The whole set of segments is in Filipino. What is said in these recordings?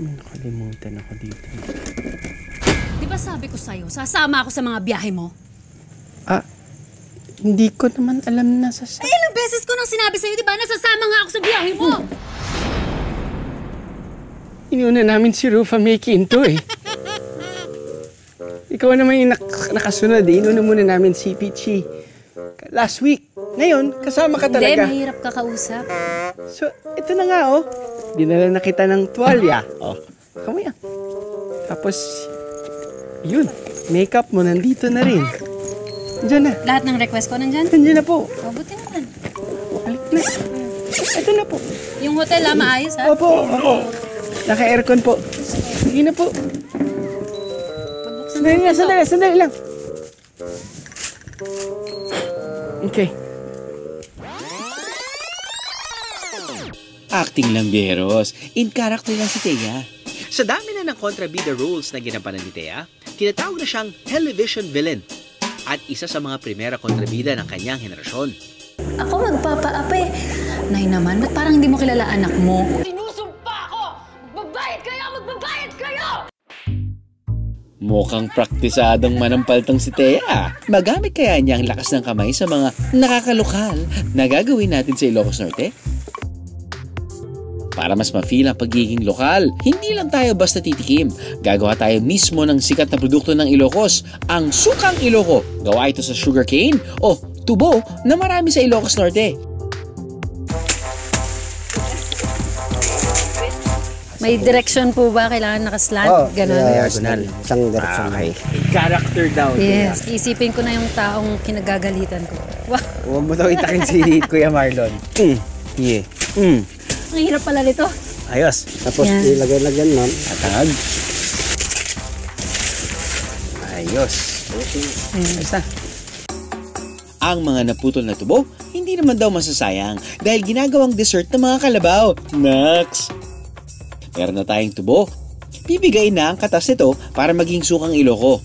Nakalimutan ako dito. Di ba sabi ko sa'yo, sasama ako sa mga biyahe mo? Hindi ko naman alam na Ay, ilang beses ko nang sinabi sa'yo, di ba? Nasasama nga ako sa biyahe mo! Inuna namin si Rufa May Quinto eh. Ikaw naman yung nakasunod eh. Inuna muna namin si Peachy. Last week. Ngayon, kasama ka talaga. Hindi, mahirap ka kausap. So, ito na nga oh. Dinala na kita ng tuwalya. Oh, kamo yan. Tapos, yun. Makeup mo nandito na rin. Nandiyan na. Lahat ng request ko nandyan? Nandiyan na po. Mabuti naman. Halik na. Ito na po. Yung hotel maayos ha? Opo, opo. Naka-aircon po. Sige na po. Sandali lang. Okay. Acting lang, Bieros. In character lang si Thea. Sa dami na ng kontrabida roles na ginampanan ni Thea, tinatawag na siyang television villain at isa sa mga primera kontrabida ng kanyang henerasyon. Ako magpapaape. Nay naman, ba't parang hindi mo kilala anak mo? Sinusumpa ako! Magbabayad kayo! Mukhang praktisadong manampaltang si Thea. Magamit kaya niya ang lakas ng kamay sa mga nakakalokal na gagawin natin sa Ilocos Norte? Para mas ma-feel ang pagiging lokal, hindi lang tayo basta titikim. Gagawa tayo mismo ng sikat na produkto ng Ilocos, ang Sukang Iloco. Gawa ito sa sugarcane o tubo na marami sa Ilocos Norte. May direction po ba? Kailangan nakaslant? Ganon. Diagonal. Isang direksyon. Okay. Character daw. Yes. Isipin ko na yung taong kinagagalitan ko. Wow. Huwag mo daw itakin si Kuya Marlon. Yeah. Ang hirap pala nito. Ayos. Tapos Yan. ilagay na dyan, ma'am. Atag. Ayos. Ayos na. Ang mga naputol na tubo, hindi naman daw masasayang dahil ginagawang dessert ng mga kalabaw. Naks! Meron na tayong tubo. Bibigay na ang katas nito para maging Sukang Iloco.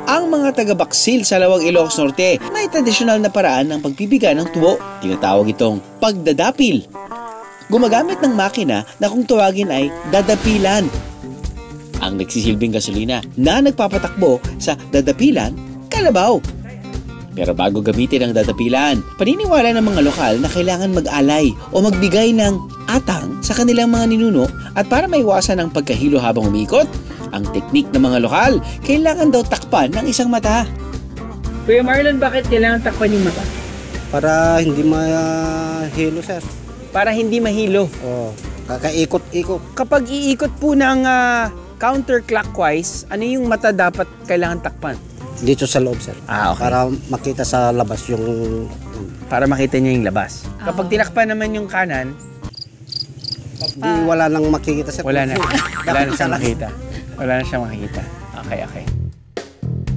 Ang mga taga-Baksil sa Lawag Ilocos Norte may tradisyonal na paraan ng pagbibiga ng tubo. Tinatawag itong pagdadapil. Gumagamit ng makina na kung tawagin ay dadapilan. Ang nagsisilbing gasolina na nagpapatakbo sa dadapilan, kalabaw. Pero bago gamitin ang dadapilan, paniniwala ng mga lokal na kailangan mag-alay o magbigay ng atang sa kanilang mga ninuno at para maiwasan ang pagkahilo habang umiikot, ang teknik ng mga lokal, kailangan daw takpan ng isang mata. Kuya Marlon, bakit kailangan takpan yung mata? Para hindi mahilo, sir. Para hindi mahilo. Kakaikot-ikot. Kapag iikot po ng counterclockwise, ano yung mata dapat kailangan takpan? Dito sa loob, sir. Okay. Para makita sa labas yung... Para makita niya yung labas. Kapag tinakpan naman yung kanan, wala nang makikita, sir. wala na. Wala na siyang makita. Wala na siyang makikita. Okay.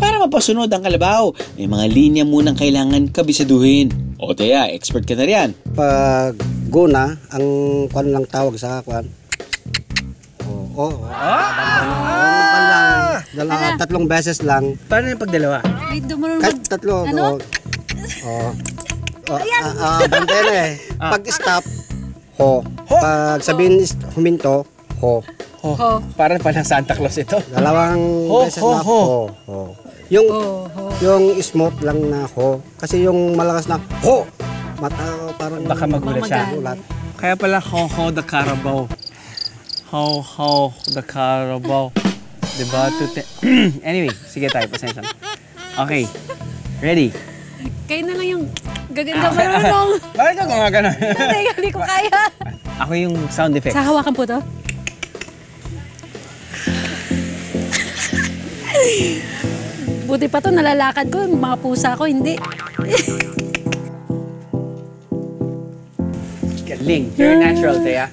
Para mapasunod ang kalabaw, may mga linya munang kailangan kabisaduhin. O Thea, expert ka na riyan. Pag guna, ang kwan lang tawag sa kwan. Tatlong beses lang. Paano yung pagdalawa? Wait, dumarunod. Kahit tatlo. Ano? Bandera eh. Pag stop, ho. Pag sabihin huminto, ho. Ho. Parang pala Santa Claus ito. Dalawang beses na ho. Yung smooth lang na ho. Kasi yung malakas na ho. Parang Baka magulat siya. Kaya pala ho the Carabao. Ho the Carabao. Diba? Anyway, sige tayo. Pasensya na. Okay. Ready? Kayo na lang yung gaganda marunong. Bakit ka gumagano? Hindi ko kaya. Ako yung sound effect. Sa hawakan po to. Buti pa to, nalalakad ko. Yung mga pusa ko, hindi. Galing. Very natural, Thea.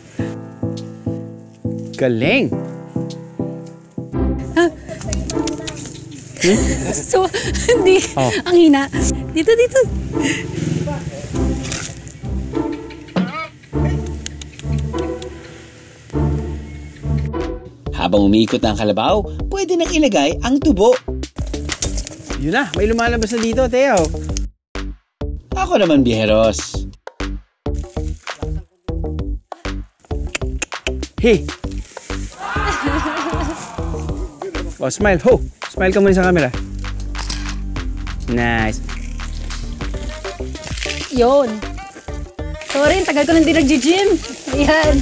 Galing. So, hindi. Ang hina. Dito. Habang umiikot na ang kalabaw, pwede nang ilagay ang tubo. Yun na. May lumalabas na dito, Theo. Ako naman, Bieros. Hey! Oh, smile. Ho! Smile ka muna sa camera. Nice. Yun. Sorry, tagal ko nang di nag-gym. Ayan.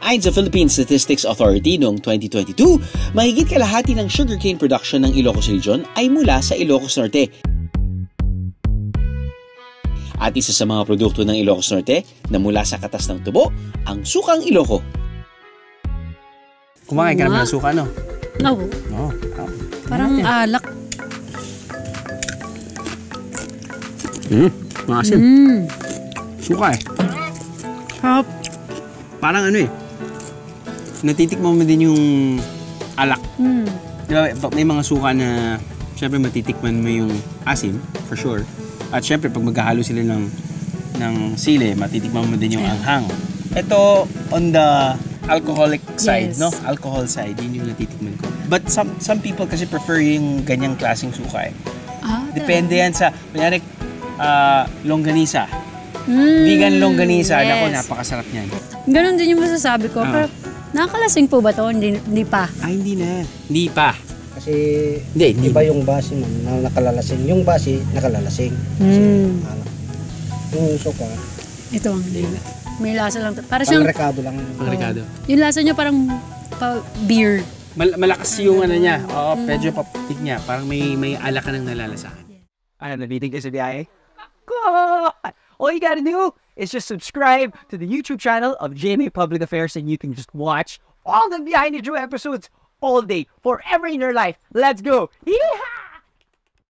Ayon sa Philippine Statistics Authority noong 2022, mahigit kalahati ng sugarcane production ng Ilocos Region ay mula sa Ilocos Norte. At isa sa mga produkto ng Ilocos Norte na mula sa katas ng tubo, ang sukang Iloco. Kumakain ka naman ng suka, no? No. Oo. Parang alak. Maasim. Suka eh. Sarap. Parang ano eh. Natitikman mo din yung alak. Di ba, may mga suka na syempre matitikman mo yung asim, for sure. At syempre, pag maghahalo sila ng sili, matitikman mo din yung anghang. Ito, on the alcoholic side, Yes. no? Alcohol side, yun yung natitikman ko. But some people kasi prefer yung ganyang klaseng suka eh. Depende yan sa, kunyari, longganisa. Vegan longganisa, yes. Naku, napakasarap niyan. Ganon din yung masasabi ko. Pero nakakalasing po ba to? Hindi pa. Ay, hindi na. Hindi pa. Kasi Hindi. iba yung base man na nakalalasing. Yung base, nakalalasing. Yung suka, Ito ang may lasa lang. Para pang siyang, rekado lang. Pangrekado. yung lasa niya parang beer. Malakas yung ano niya. Oo, medyo paputik niya. Parang may alak ka nang nalalasahan. Ano, nabiting kayo sa biyahe? God! All you gotta do is just subscribe to the YouTube channel of GMA Public Affairs and you can just watch all the Behind the Drew episodes all day, forever in your life. Let's go! Yeehaw!